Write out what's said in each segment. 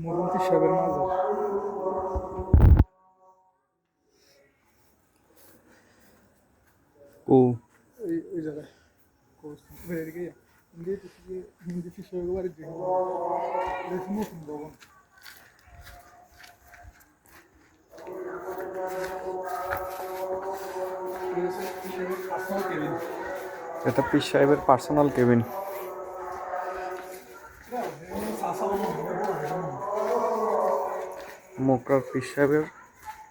মরুমতি সাহেবের মাজার। ও ওই জায়গায় এদিকে হিন্দি সাহেবের বাড়ির যে নতুন ভবন। এটা পীর সাহেবের পার্সোনাল কেবিন। মকরার পীর সাহেবের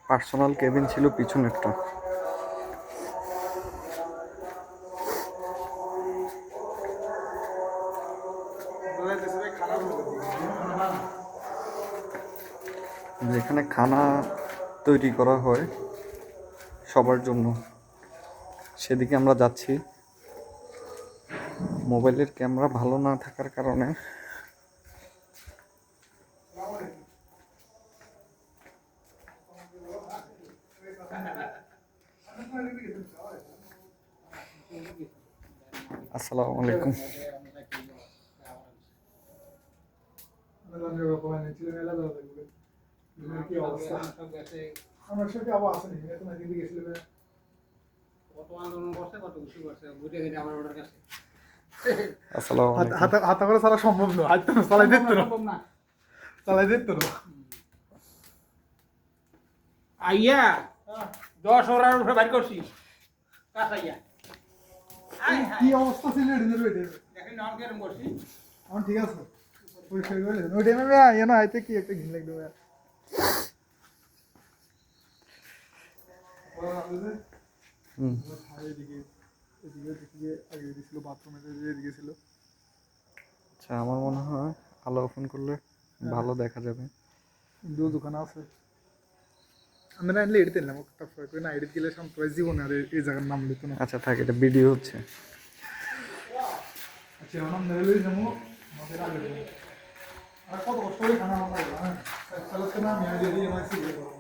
পার্সোনাল কেবিন ছিল পিছনেরটা। যেখানে খানা তৈরি করা হয় সবার জন্য, সেদিকে আমরা যাচ্ছি। মোবাইলের ক্যামেরা ভালো না থাকার কারণে আসসালামু আলাইকুম। আসসালামু আলাইকুম। হাতা করে চালা সম্ভব না, হাত চালাই দিত না, চালাই দিত না। আইয়া 10 ওরার উপরে বাইর করছি কাজ আইয়া কি অবস্থা ছিল এডিনের ওইটা? দেখেন নাম কেরম করছি এখন ঠিক আছে, পরিষ্কার করে দেবেন ওই টাইমে না আইতে কি একটা ঘিন লাগবে। আচ্ছা, আমার মনে হয় আলো ওপেন করলে ভালো দেখা যাবে। দোকান আছে আমরা আনলে এডিট দিলাম, না এডিট দিলে সন্ত্রাস জীবনে আর এই জায়গার নাম লিখতো না। আচ্ছা থাক, এটা ভিডিও হচ্ছে। আচ্ছা আমার মেলে যাবো আমাদের আগে আর কত কষ্ট করে খানা আমার হ্যাঁ চালাতে না আমি আগে দিয়ে আমার সিগরে করবো।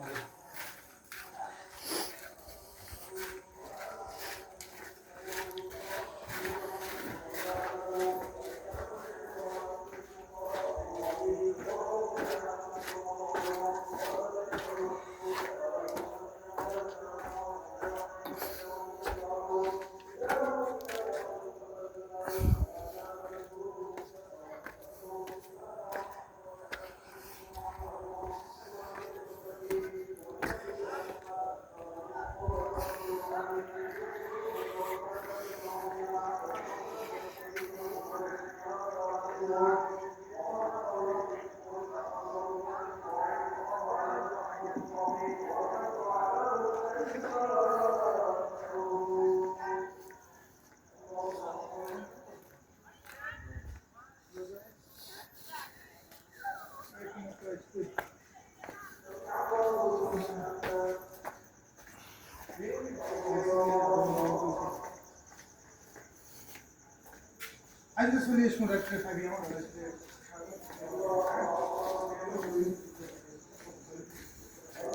আজ তো চল্লিশ মিনিট রাখতে থাকি আমার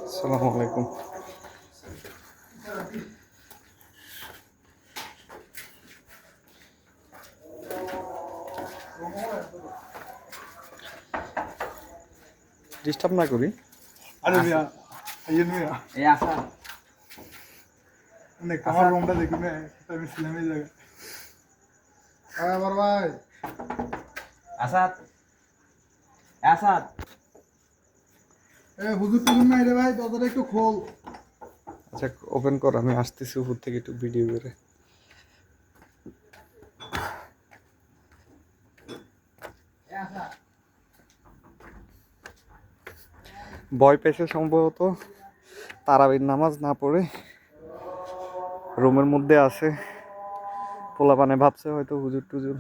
আসসালামু আলাইকুম। ডিস্টার্ব না করি। আরে মিয়া আইয়েন মিয়া এই আসা অনেক আমার রুমটা দেখুন না, আমি ছিলাম এই জায়গায়। হ্যাঁ বড় ভাই আসাদ আসাদ এ হুজুর টুজুর নাই রে ভাই, দরজাটা একটু খোল। আচ্ছা ওপেন কর, আমি আসতেছি উপর থেকে একটু ভিডিও করে। ভয় পেয়েছে সম্ভবত, তারাবির নামাজ না পড়ে রুমের মধ্যে আছে। পোলাপানে ভাবছে হয়তো হুজুর টুজুর।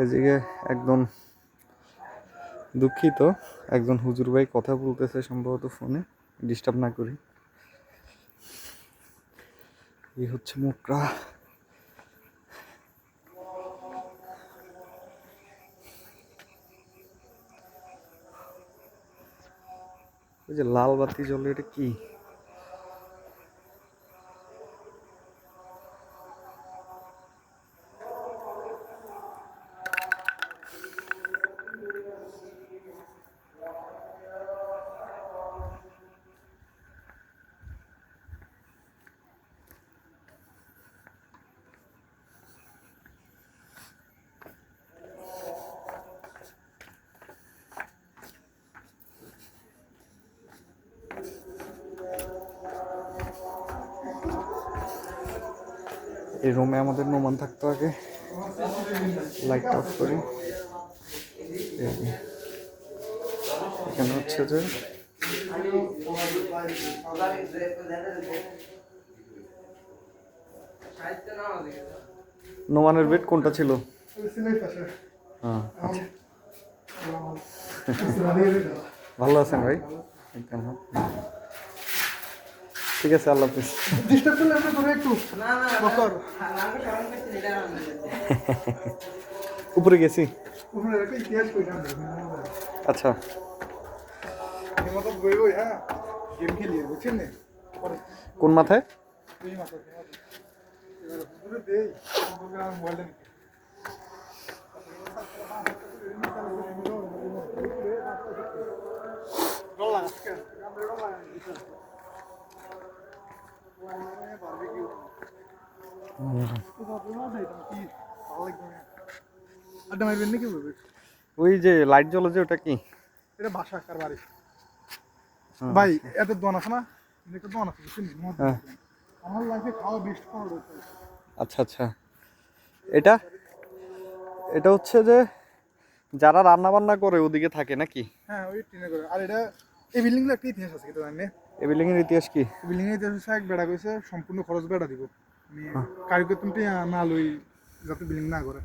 এদিকে একদম দুঃখিত, একজন হুজুর ভাই কথা বলতেছে সম্ভবত ফোনে, ডিস্টার্ব না করি। এই হচ্ছে মুকরা। ওই যে লাল বাতি জ্বলে, এটা কি? এই রুমে আমাদের নোমান থাকতো আগে। লাইট অফ করি। এই যে। এখানে হচ্ছে যে নোমানের বেড কোনটা ছিল? হ্যাঁ আচ্ছা, ভালো আছেন ভাই? একদম হ্যাঁ। ঠিক আছে, আল্লাহ হাফিজ। ডিস্টার্ব করলে আপনি ধরে একটু বকর উপরে গেছি। ওখানে একটা ইতিহাস কইলাম আচ্ছা, এই মতো বই বই হ্যাঁ গেম খেলি বুঝছেন না পরে কোন মাথায়? এই মাত্র এবার পুরো দেই প্রোগ্রাম বলেন রোলা আজকে আমরা রোলা বারবিকিউ তো বাবুরা যাইতাম কি ভালো লাগবে আড্ডা মারবেন নাকি বলবে ওই যে লাইট জ্বলে যে ওটা কি? এটা বাসা কার বাড়ি ভাই এত দোয়ান আছে না একটা দোয়ান আছে বুঝছেন হ্যাঁ। আমার লাইফে খাওয়া বেস্ট খাওয়া রয়েছে আচ্ছা আচ্ছা, এটা এটা হচ্ছে যে যারা রান্না বান্না করে ওদিকে থাকে নাকি? হ্যাঁ ওই ট্রেনে করে আর এটা এই বিল্ডিংগুলো একটা ইতিহাস আছে কিন্তু জানেন এই বিল্ডিং এর ইতিহাস কি? বিল্ডিং এর ইতিহাস হচ্ছে এক বেড়া কইছে সম্পূর্ণ খরচ বেড়া দিব মানে কারিগর তুমি না লই যাতে বিল্ডিং না করে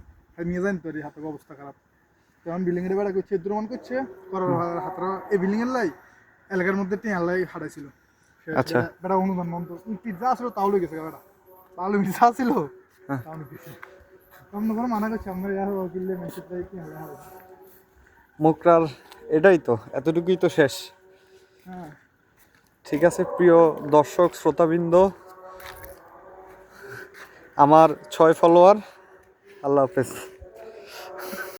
নিয়ে যান তোর হাতের অবস্থা খারাপ তখন বিল্ডিং এর বেড়া করছে দ্রমণ করছে করার হাতরা এই বিল্ডিং এর লাই এলাকার মধ্যে টিয়ালাই হারাইছিল আচ্ছা। বেড়া অনুদান মন্ত পিজ্জা আসলো তাও লই গেছে বেড়া তাহলে পিজ্জা ছিল তাও নিয়ে গেছে তখন কোনো মানা করছে আমরা ইয়ার কিনলে মেসেজ দেয় কি হারা মুকরার এটাই তো, এতটুকুই তো শেষ। হ্যাঁ ঠিক আছে প্রিয় দর্শক শ্রোতাবৃন্দ, আমার 6 ফলোয়ার, আল্লাহ হাফেজ।